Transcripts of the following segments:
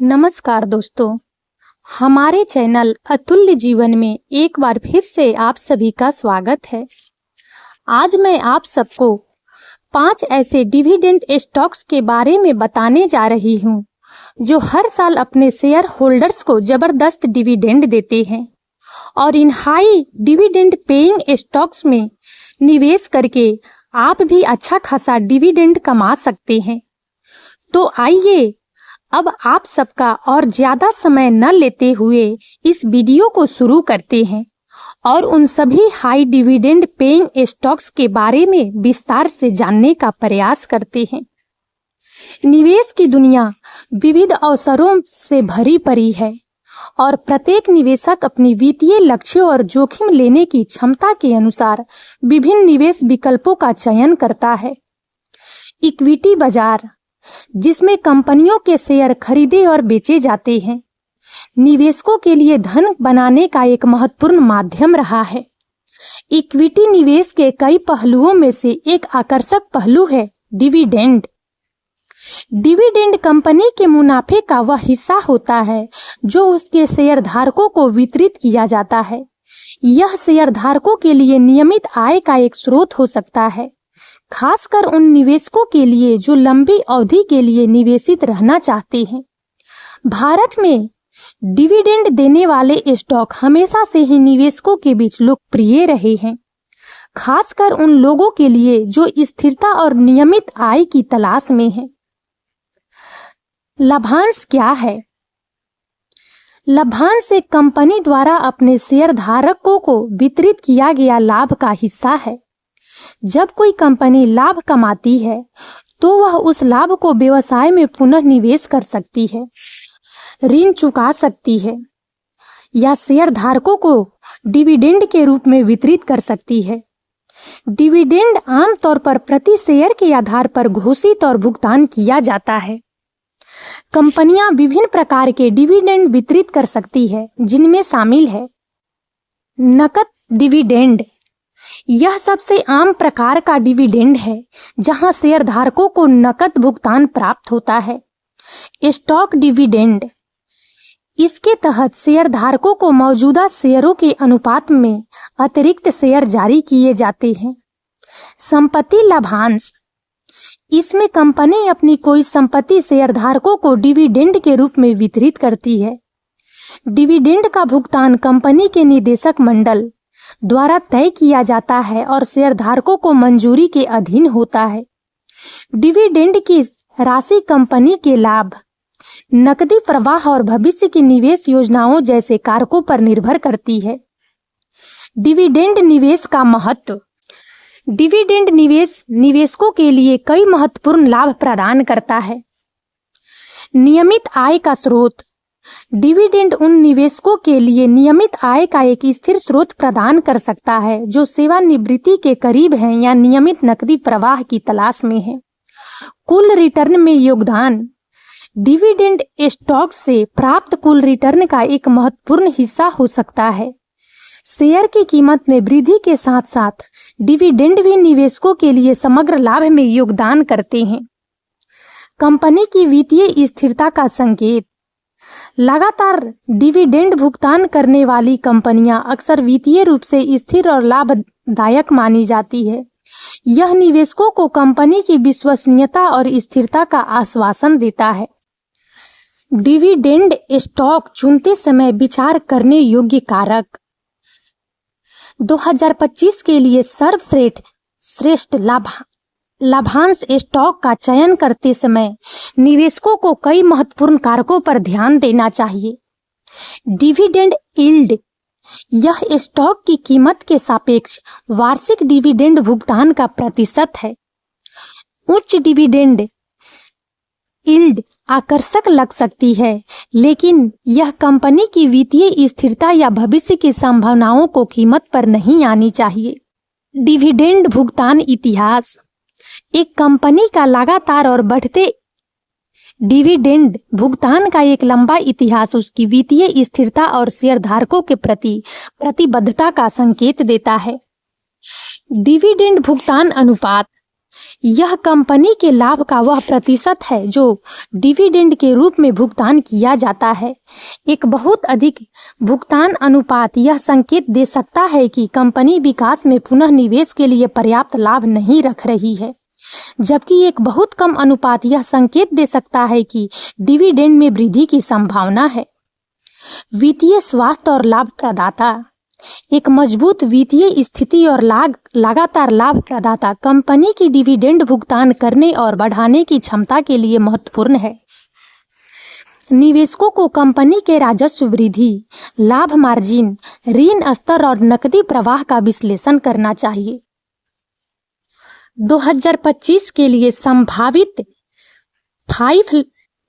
नमस्कार दोस्तों, हमारे चैनल अतुल्य जीवन में एक बार फिर से आप सभी का स्वागत है। आज मैं आप सबको 5 ऐसे डिविडेंड स्टॉक्स के बारे में बताने जा रही हूं, जो हर साल अपने शेयर होल्डर्स को जबरदस्त डिविडेंड देते हैं और इन हाई डिविडेंड पेइंग स्टॉक्स में निवेश करके आप भी अच्छा खासा डिविडेंड कमा सकते हैं। तो आइए अब आप सबका और ज्यादा समय न लेते हुए इस वीडियो को शुरू करते हैं और उन सभी हाई डिविडेंड पेइंग स्टॉक्स के बारे में विस्तार से जानने का प्रयास करते हैं। निवेश की दुनिया विविध अवसरों से भरी पड़ी है और प्रत्येक निवेशक अपनी वित्तीय लक्ष्यों और जोखिम लेने की क्षमता के अनुसार विभिन्न निवेश विकल्पों का चयन करता है। इक्विटी बाजार, जिसमें कंपनियों के शेयर खरीदे और बेचे जाते हैं, निवेशकों के लिए धन बनाने का एक महत्वपूर्ण माध्यम रहा है। इक्विटी निवेश के कई पहलुओं में से एक आकर्षक पहलू है डिविडेंड। डिविडेंड कंपनी के मुनाफे का वह हिस्सा होता है जो उसके शेयरधारकों को वितरित किया जाता है। यह शेयरधारकों के लिए नियमित आय का एक स्रोत हो सकता है, खासकर उन निवेशकों के लिए जो लंबी अवधि के लिए निवेशित रहना चाहते हैं। भारत में डिविडेंड देने वाले स्टॉक हमेशा से ही निवेशकों के बीच लोकप्रिय रहे हैं, खासकर उन लोगों के लिए जो स्थिरता और नियमित आय की तलाश में हैं। लाभांश क्या है? लाभांश एक कंपनी द्वारा अपने शेयरधारकों को वितरित किया गया लाभ का हिस्सा है। जब कोई कंपनी लाभ कमाती है तो वह उस लाभ को व्यवसाय में पुनः निवेश कर सकती है, ऋण चुका सकती है या शेयरधारकों को डिविडेंड के रूप में वितरित कर सकती है। डिविडेंड आमतौर पर प्रति शेयर के आधार पर घोषित और भुगतान किया जाता है। कंपनियां विभिन्न प्रकार के डिविडेंड वितरित कर सकती है, जिनमें शामिल है नकद डिविडेंड। यह सबसे आम प्रकार का डिविडेंड है जहां शेयरधारकों को नकद भुगतान प्राप्त होता है। स्टॉक डिविडेंड, इसके तहत शेयरधारकों को मौजूदा शेयरों के अनुपात में अतिरिक्त शेयर जारी किए जाते हैं। संपत्ति लाभांश, इसमें कंपनी अपनी कोई संपत्ति शेयरधारकों को डिविडेंड के रूप में वितरित करती है। डिविडेंड का भुगतान कंपनी के निदेशक मंडल द्वारा तय किया जाता है और शेयरधारकों को मंजूरी के अधीन होता है। डिविडेंड की राशि कंपनी के लाभ, नकदी प्रवाह और भविष्य की निवेश योजनाओं जैसे कारकों पर निर्भर करती है। डिविडेंड निवेश का महत्व, डिविडेंड निवेशकों के लिए कई महत्वपूर्ण लाभ प्रदान करता है। नियमित आय का स्रोत, डिविडेंड उन निवेशकों के लिए नियमित आय का एक स्थिर स्रोत प्रदान कर सकता है जो सेवानिवृत्ति के करीब हैं या नियमित नकदी प्रवाह की तलाश में हैं। कुल रिटर्न में योगदान, डिविडेंड स्टॉक से प्राप्त कुल रिटर्न का एक महत्वपूर्ण हिस्सा हो सकता है। शेयर की कीमत में वृद्धि के साथ साथ डिविडेंड भी निवेशकों के लिए समग्र लाभ में योगदान करते हैं। कंपनी की वित्तीय स्थिरता का संकेत, लगातार डिविडेंड भुगतान करने वाली कंपनियां अक्सर वित्तीय रूप से स्थिर और लाभदायक मानी जाती है। यह निवेशकों को कंपनी की विश्वसनीयता और स्थिरता का आश्वासन देता है। डिविडेंड स्टॉक चुनते समय विचार करने योग्य कारक, 2025 के लिए सर्वश्रेष्ठ लाभांश स्टॉक का चयन करते समय निवेशकों को कई महत्वपूर्ण कारकों पर ध्यान देना चाहिए। डिविडेंड यील्ड, यह स्टॉक की कीमत के सापेक्ष वार्षिक डिविडेंड भुगतान का प्रतिशत है। उच्च डिविडेंड यील्ड आकर्षक लग सकती है, लेकिन यह कंपनी की वित्तीय स्थिरता या भविष्य की संभावनाओं को कीमत पर नहीं आनी चाहिए। डिविडेंड भुगतान इतिहास, एक कंपनी का लगातार और बढ़ते डिविडेंड भुगतान का एक लंबा इतिहास उसकी वित्तीय स्थिरता और शेयरधारकों के प्रति प्रतिबद्धता का संकेत देता है। डिविडेंड भुगतान अनुपात, यह कंपनी के लाभ का वह प्रतिशत है जो डिविडेंड के रूप में भुगतान किया जाता है। एक बहुत अधिक भुगतान अनुपात यह संकेत दे सकता है कि कंपनी विकास में पुनः निवेश के लिए पर्याप्त लाभ नहीं रख रही है, जबकि एक बहुत कम अनुपात यह संकेत दे सकता है कि डिविडेंड में वृद्धि की संभावना है। वित्तीय स्वास्थ्य और लाभ प्रदाता। एक मजबूत वित्तीय स्थिति और लगातार लाभ प्रदाता कंपनी की डिविडेंड भुगतान करने और बढ़ाने की क्षमता के लिए महत्वपूर्ण है। निवेशकों को कंपनी के राजस्व वृद्धि, लाभ मार्जिन, ऋण स्तर और नकदी प्रवाह का विश्लेषण करना चाहिए। 2025 के लिए संभावित 5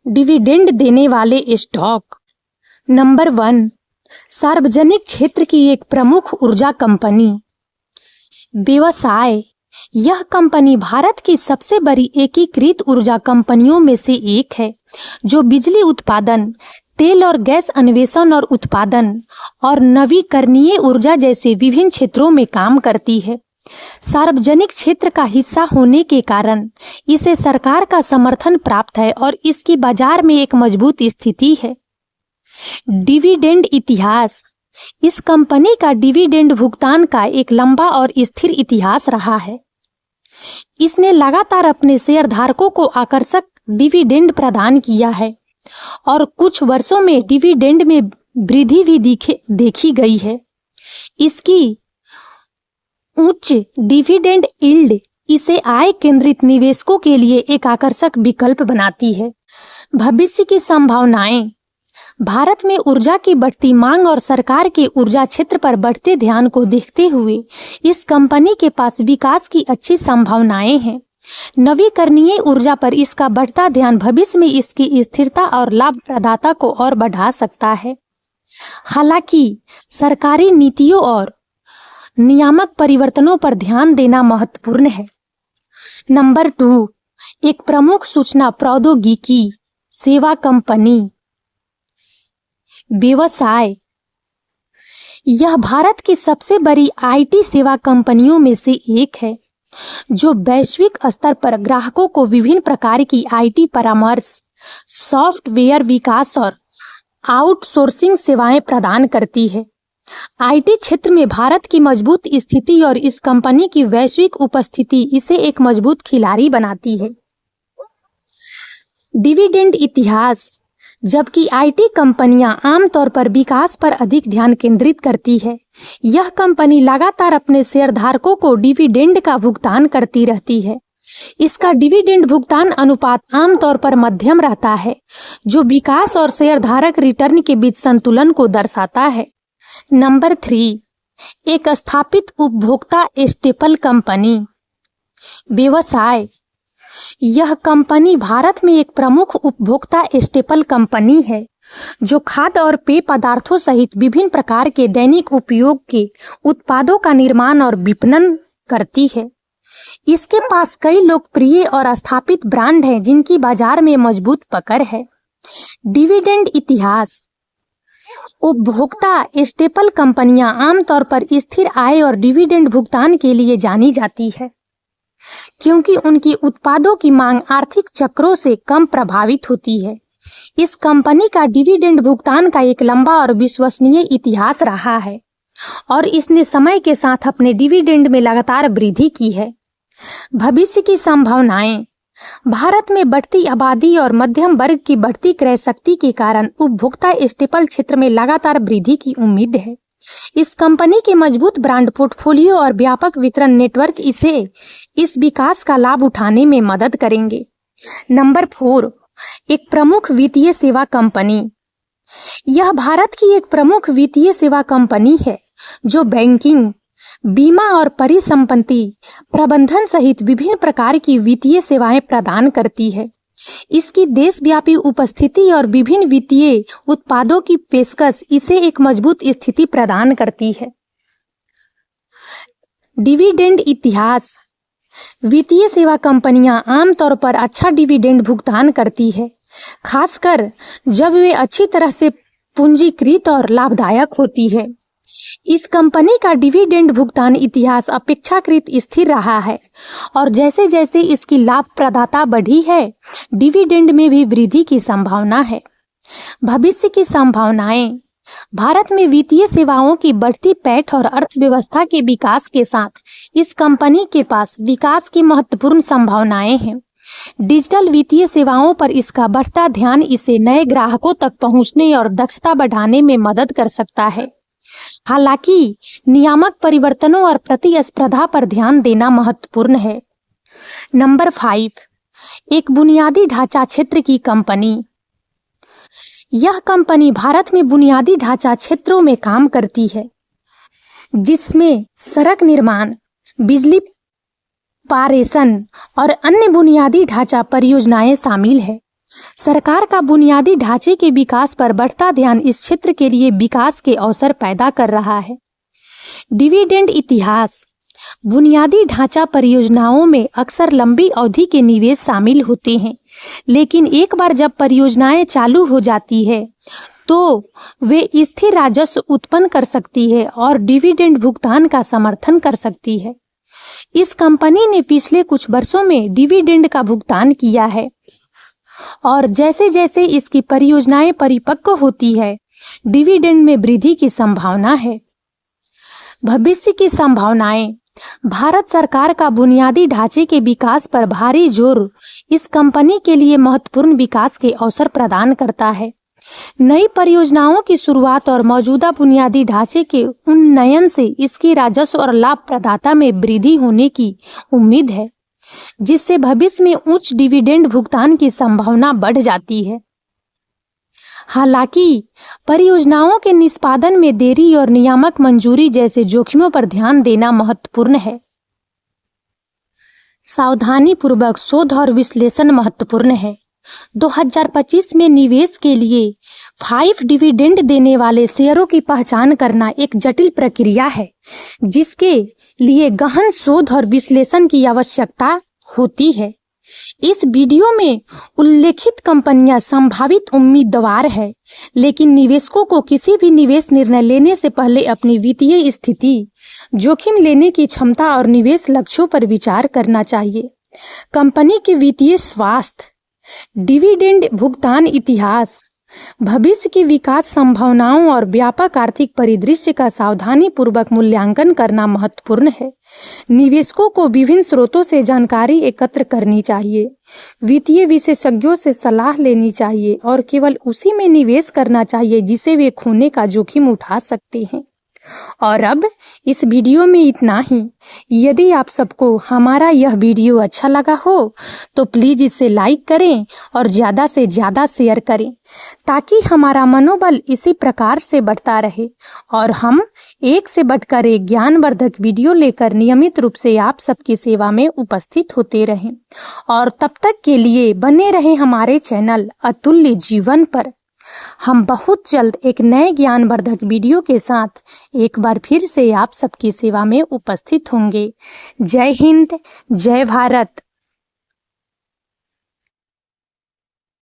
डिविडेंड देने वाले स्टॉक। नंबर 1, सार्वजनिक क्षेत्र की एक प्रमुख ऊर्जा कंपनी। व्यवसाय। यह कंपनी भारत की सबसे बड़ी एकीकृत ऊर्जा कंपनियों में से एक है, जो बिजली उत्पादन, तेल और गैस अन्वेषण और उत्पादन और नवीकरणीय ऊर्जा जैसे विभिन्न क्षेत्रों में काम करती है। सार्वजनिक क्षेत्र का हिस्सा होने के कारण इसे सरकार का समर्थन प्राप्त है और इसकी बाजार में एक मजबूत स्थिति है। डिविडेंड इतिहास। इस कंपनी का डिविडेंड भुगतान का एक लंबा और स्थिर इतिहास रहा है। इसने लगातार अपने शेयरधारकों को आकर्षक डिविडेंड प्रदान किया है और कुछ वर्षों में डिविडेंड में वृद्धि भी देखी गई है। इसकी उच्च डिविडेंड यील्ड इसे आय केंद्रित निवेशकों के लिए एक आकर्षक विकल्प बनाती है। भविष्य की संभावनाएं। भारत में ऊर्जा की बढ़ती मांग और सरकार के ऊर्जा क्षेत्र पर बढ़ते ध्यान को देखते हुए इस कंपनी के पास विकास की अच्छी संभावनाएं हैं। नवीकरणीय ऊर्जा पर इसका बढ़ता ध्यान भविष्य में इसकी स्थिरता और लाभप्रदता को और बढ़ा सकता है। हालांकि सरकारी नीतियों और नियामक परिवर्तनों पर ध्यान देना महत्वपूर्ण है। नंबर 2, एक प्रमुख सूचना प्रौद्योगिकी सेवा कंपनी। व्यवसाय। यह भारत की सबसे बड़ी आईटी सेवा कंपनियों में से एक है, जो वैश्विक स्तर पर ग्राहकों को विभिन्न प्रकार की आईटी परामर्श, सॉफ्टवेयर विकास और आउटसोर्सिंग सेवाएं प्रदान करती है। आईटी क्षेत्र में भारत की मजबूत स्थिति और इस कंपनी की वैश्विक उपस्थिति इसे एक मजबूत खिलाड़ी बनाती है। डिविडेंड इतिहास। जबकि आईटी कंपनियां आमतौर पर विकास पर अधिक ध्यान केंद्रित करती है, यह कंपनी लगातार अपने शेयरधारकों को डिविडेंड का भुगतान करती रहती है। इसका डिविडेंड भुगतान अनुपात आमतौर पर मध्यम रहता है, जो विकास और शेयरधारक रिटर्न के बीच संतुलन को दर्शाता है। नंबर 3, एक स्थापित उपभोक्ता स्टेपल कंपनी। व्यवसाय। यह कंपनी भारत में एक प्रमुख उपभोक्ता स्टेपल कंपनी है, जो खाद्य और पेय पदार्थों सहित विभिन्न प्रकार के दैनिक उपयोग के उत्पादों का निर्माण और विपणन करती है। इसके पास कई लोकप्रिय और स्थापित ब्रांड हैं जिनकी बाजार में मजबूत पकड़ है। डिविडेंड इतिहास। उपभोक्ता स्टेपल कंपनियां आमतौर पर स्थिर आय और डिविडेंड भुगतान के लिए जानी जाती है, क्योंकि उनकी उत्पादों की मांग आर्थिक चक्रों से कम प्रभावित होती है। इस कंपनी का डिविडेंड भुगतान का एक लंबा और विश्वसनीय इतिहास रहा है और इसने समय के साथ अपने डिविडेंड में लगातार वृद्धि की है। भविष्य की संभावनाएं। भारत में बढ़ती आबादी और मध्यम वर्ग की बढ़ती क्रय शक्ति के कारण उपभोक्ता स्टेपल क्षेत्र में लगातार वृद्धि की उम्मीद है। इस कंपनी के मजबूत ब्रांड पोर्टफोलियो और व्यापक वितरण नेटवर्क इसे इस विकास का लाभ उठाने में मदद करेंगे। नंबर 4, एक प्रमुख वित्तीय सेवा कंपनी। यह भारत की एक प्रमुख वित्तीय सेवा कंपनी है, जो बैंकिंग, बीमा और परिसंपत्ति प्रबंधन सहित विभिन्न प्रकार की वित्तीय सेवाएं प्रदान करती है। इसकी देशव्यापी उपस्थिति और विभिन्न वित्तीय उत्पादों की पेशकश इसे एक मजबूत स्थिति प्रदान करती है। डिविडेंड इतिहास। वित्तीय सेवा कंपनियां आमतौर पर अच्छा डिविडेंड भुगतान करती है, खासकर जब वे अच्छी तरह से पूंजीकृत और लाभदायक होती है। इस कंपनी का डिविडेंड भुगतान इतिहास अपेक्षाकृत स्थिर रहा है और जैसे जैसे इसकी लाभप्रदता बढ़ी है, डिविडेंड में भी वृद्धि की संभावना है। भविष्य की संभावनाएं। भारत में वित्तीय सेवाओं की बढ़ती पैठ और अर्थव्यवस्था के विकास के साथ इस कंपनी के पास विकास की महत्वपूर्ण संभावनाएं हैं। डिजिटल वित्तीय सेवाओं पर इसका बढ़ता ध्यान इसे नए ग्राहकों तक पहुंचने और दक्षता बढ़ाने में मदद कर सकता है। हालांकि नियामक परिवर्तनों और प्रतिस्पर्धा पर ध्यान देना महत्वपूर्ण है। नंबर 5, एक बुनियादी ढांचा क्षेत्र की कंपनी। यह कंपनी भारत में बुनियादी ढांचा क्षेत्रों में काम करती है, जिसमें सड़क निर्माण, बिजली पारेषण और अन्य बुनियादी ढांचा परियोजनाएं शामिल है। सरकार का बुनियादी ढांचे के विकास पर बढ़ता ध्यान इस क्षेत्र के लिए विकास के अवसर पैदा कर रहा है। डिविडेंड इतिहास। बुनियादी ढांचा परियोजनाओं में अक्सर लंबी अवधि के निवेश शामिल होते हैं, लेकिन एक बार जब परियोजनाएं चालू हो जाती है तो वे स्थिर राजस्व उत्पन्न कर सकती है और डिविडेंड भुगतान का समर्थन कर सकती है। इस कंपनी ने पिछले कुछ वर्षों में डिविडेंड का भुगतान किया है और जैसे जैसे इसकी परियोजनाएं परिपक्व होती है, डिविडेंड में वृद्धि की संभावना है। भविष्य की संभावनाएं। भारत सरकार का बुनियादी ढांचे के विकास पर भारी जोर इस कंपनी के लिए महत्वपूर्ण विकास के अवसर प्रदान करता है। नई परियोजनाओं की शुरुआत और मौजूदा बुनियादी ढांचे के उन्नयन से इसकी राजस्व और लाभप्रदता में वृद्धि होने की उम्मीद है, जिससे भविष्य में उच्च डिविडेंड भुगतान की संभावना बढ़ जाती है। हालांकि परियोजनाओं के निष्पादन में देरी और नियामक मंजूरी जैसे जोखिमों पर ध्यान देना महत्वपूर्ण है। सावधानीपूर्वक शोध और विश्लेषण महत्वपूर्ण है। 2025 में निवेश के लिए 5 डिविडेंड देने वाले शेयरों की पहचान करना एक जटिल प्रक्रिया है, जिसके लिए गहन शोध और विश्लेषण की आवश्यकता होती है। इस वीडियो में उल्लेखित कंपनियां संभावित उम्मीदवार हैं, लेकिन निवेशकों को किसी भी निवेश निर्णय लेने से पहले अपनी वित्तीय स्थिति, जोखिम लेने की क्षमता और निवेश लक्ष्यों पर विचार करना चाहिए। कंपनी के वित्तीय स्वास्थ्य। डिविडेंड भुगतान इतिहास। भविष्य की विकास संभावनाओं और व्यापक आर्थिक परिदृश्य का सावधानीपूर्वक मूल्यांकन करना महत्वपूर्ण है। निवेशकों को विभिन्न स्रोतों से जानकारी एकत्र करनी चाहिए, वित्तीय विशेषज्ञों से सलाह लेनी चाहिए और केवल उसी में निवेश करना चाहिए जिसे वे खोने का जोखिम उठा सकते हैं। और अब इस वीडियो में इतना ही। यदि आप सबको हमारा यह वीडियो अच्छा लगा हो तो प्लीज़ इसे लाइक करें और ज़्यादा से ज़्यादा शेयर करें, ताकि हमारा मनोबल इसी प्रकार से बढ़ता रहे और हम एक से बढ़कर एक ज्ञानवर्धक वीडियो लेकर नियमित रूप से आप सबकी सेवा में उपस्थित होते रहें। और तब तक के लिए बने रहें हमारे चैनल अतुल्य जीवन पर। हम बहुत जल्द एक नए ज्ञानवर्धक वीडियो के साथ एक बार फिर से आप सबकी सेवा में उपस्थित होंगे। जय हिंद, जय भारत।